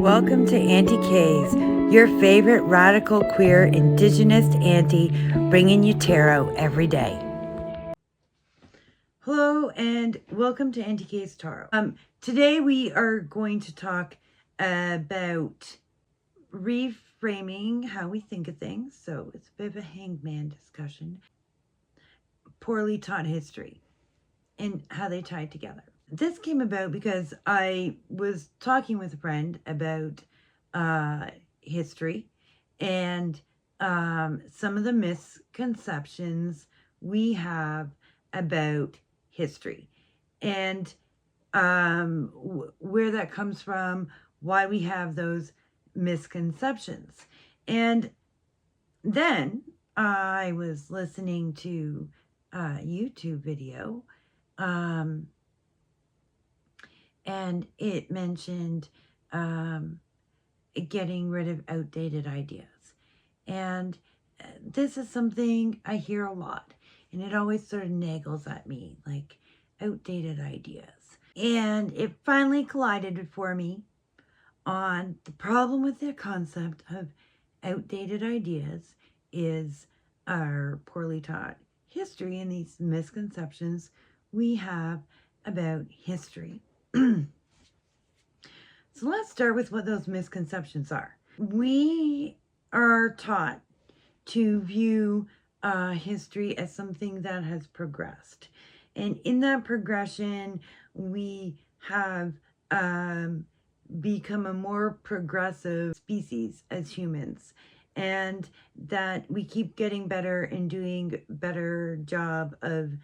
Welcome to Aunty K's, your favorite radical queer indigenous auntie, bringing you tarot every day. Hello and welcome to Aunty K's Tarot. Today we are going to talk about reframing how we think of things. So it's a bit of a hangman discussion. Poorly taught history and how they tie together. This came about because I was talking with a friend about history and some of the misconceptions we have about history and where that comes from, why we have those misconceptions. And then I was listening to a YouTube video and it mentioned getting rid of outdated ideas. And this is something I hear a lot, and it always sort of naggles at me, like outdated ideas. And it finally collided for me on the problem with the concept of outdated ideas is our poorly taught history and these misconceptions we have about history. So let's start with what those misconceptions are. We are taught to view history as something that has progressed. And in that progression, we have become a more progressive species as humans. And that we keep getting better and doing a better job of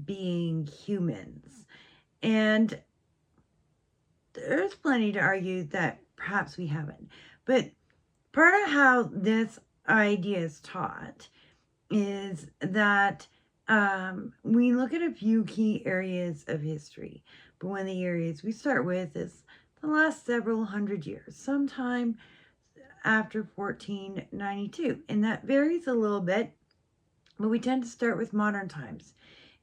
being humans. And there's plenty to argue that perhaps we haven't. But part of how this idea is taught is that we look at a few key areas of history. But one of the areas we start with is the last several hundred years, sometime after 1492. And that varies a little bit, but we tend to start with modern times.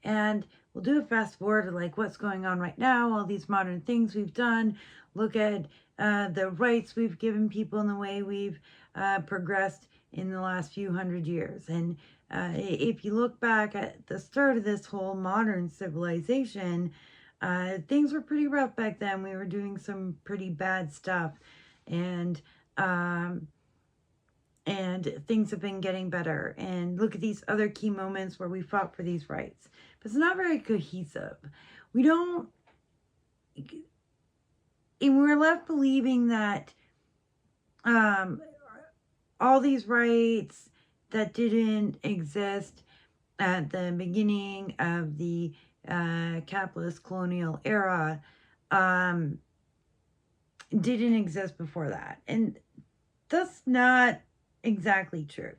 And we'll do a fast forward to like what's going on right now, all these modern things we've done, look at the rights we've given people and the way we've progressed in the last few hundred years. And if you look back at the start of this whole modern civilization, things were pretty rough back then. We were doing some pretty bad stuff. And things have been getting better. And look at these other key moments where we fought for these rights. But it's not very cohesive. We don't... And we're left believing that all these rights that didn't exist at the beginning of the capitalist colonial era didn't exist before that. And that's not exactly true.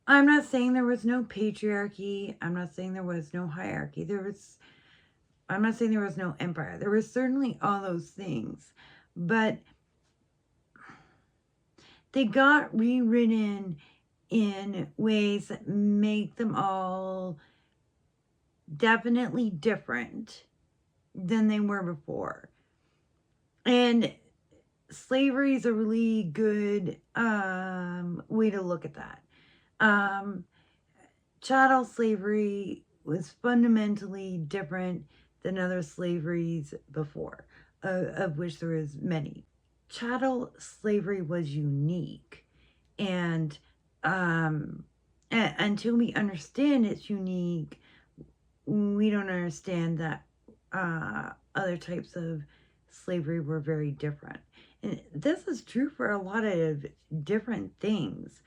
I'm not saying there was no patriarchy. I'm not saying there was no hierarchy. I'm not saying there was no empire. There was certainly all those things. But they got rewritten in ways that make them all definitely different than they were before. And slavery is a really good way to look at that. Chattel slavery was fundamentally different than other slaveries before, of which there was many. Chattel slavery was unique, and until we understand it's unique, we don't understand that other types of slavery were very different. And this is true for a lot of different things.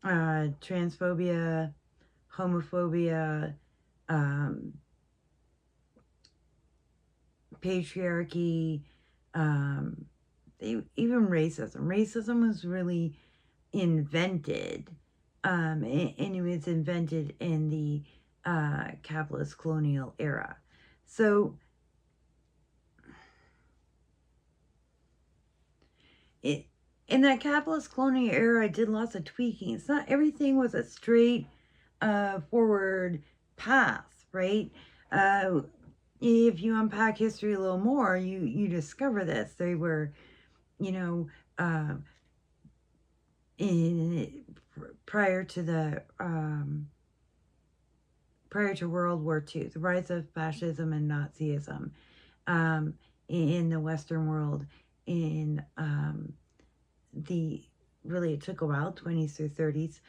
Transphobia, homophobia, patriarchy, even racism. Racism was really invented, and it was invented in the capitalist colonial era. So in that capitalist colonial era, I did lots of tweaking. It's not everything was a straight forward path, right? if you unpack history a little more, you discover this. They were, you know, uh, in prior to the prior to World War II, the rise of fascism and Nazism um, in the Western world. In the really, it took a while, 20s through 30s.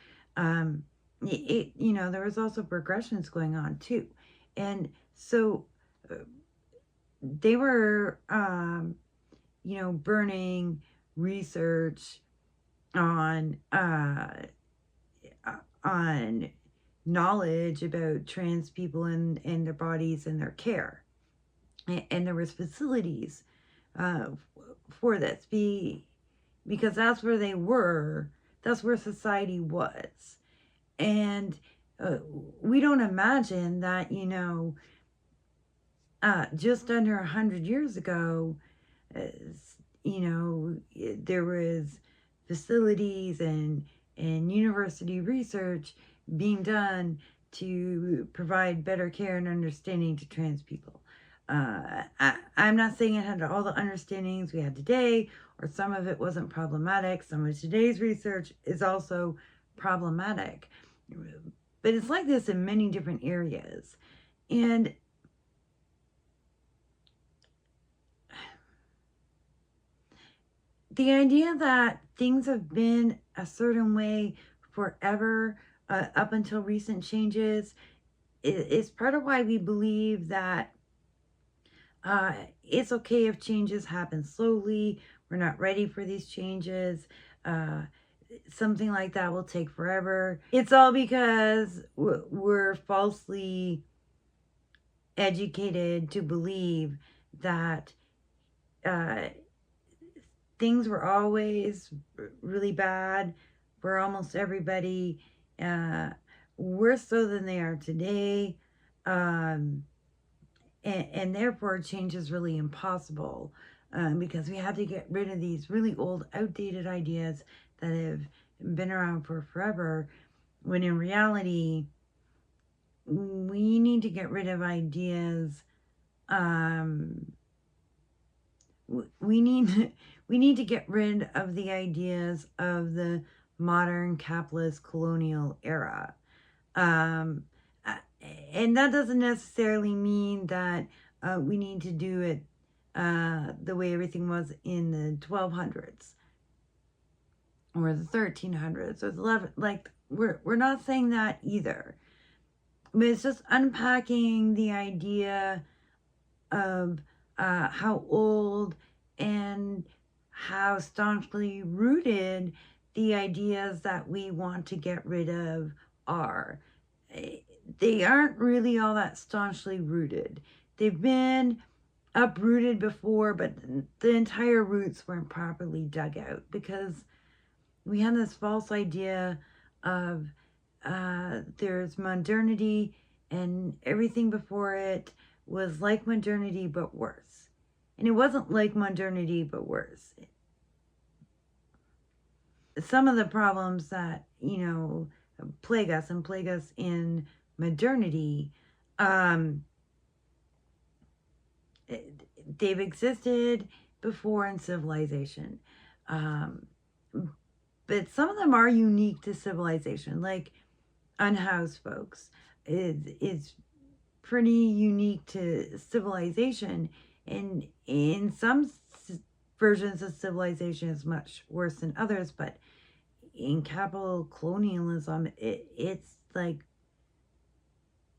There was also progressions going on too, and so they were, burning research on on knowledge about trans people and their bodies and their care, and there was facilities uh, for this because that's where they were, that's where society was. And we don't imagine that, just under 100 years ago, uh, there was facilities and university research being done to provide better care and understanding to trans people. I'm not saying it had all the understandings we had today, or some of it wasn't problematic. Some of today's research is also problematic. But it's like this in many different areas. And the idea that things have been a certain way forever, up until recent changes, is part of why we believe that it's okay if changes happen slowly. We're not ready for these changes. Something like that will take forever. It's all because we're falsely educated to believe that things were always really bad for almost everybody, worse so than they are today. And therefore change is really impossible, because we had to get rid of these really old, outdated ideas that have been around for forever, when in reality, we need to get rid of ideas. We need to get rid of the ideas of the modern capitalist colonial era. Um, and that doesn't necessarily mean that we need to do it the way everything was in the 1200s or the 1300s or the 11. Like, we're not saying that either. But it's just unpacking the idea of how old and how staunchly rooted the ideas that we want to get rid of are. They aren't really all that staunchly rooted. They've been uprooted before, but the entire roots weren't properly dug out, because we had this false idea of there's modernity and everything before it was like modernity but worse. And it wasn't like modernity but worse. Some of the problems that, plague us in modernity, they've existed before in civilization. But some of them are unique to civilization, like unhoused folks. It's pretty unique to civilization, and in some versions of civilization is much worse than others. But in capital colonialism, it's like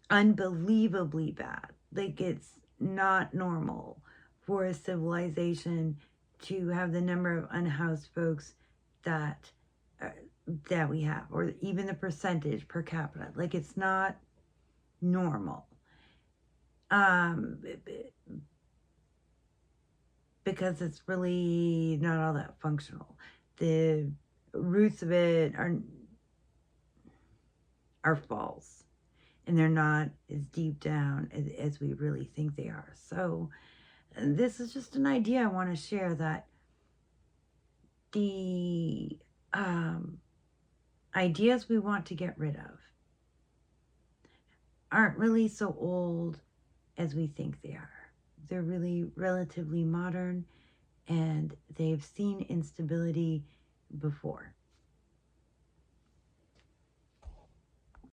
unbelievably bad. Like, it's not normal for a civilization to have the number of unhoused folks that we have, or even the percentage per capita. Like, it's not normal. Because it's really not all that functional. The roots of it are false, and they're not as deep down as we really think they are. So this is just an idea I want to share, that the ideas we want to get rid of aren't really so old as we think they are. They're really relatively modern, and they've seen instability before.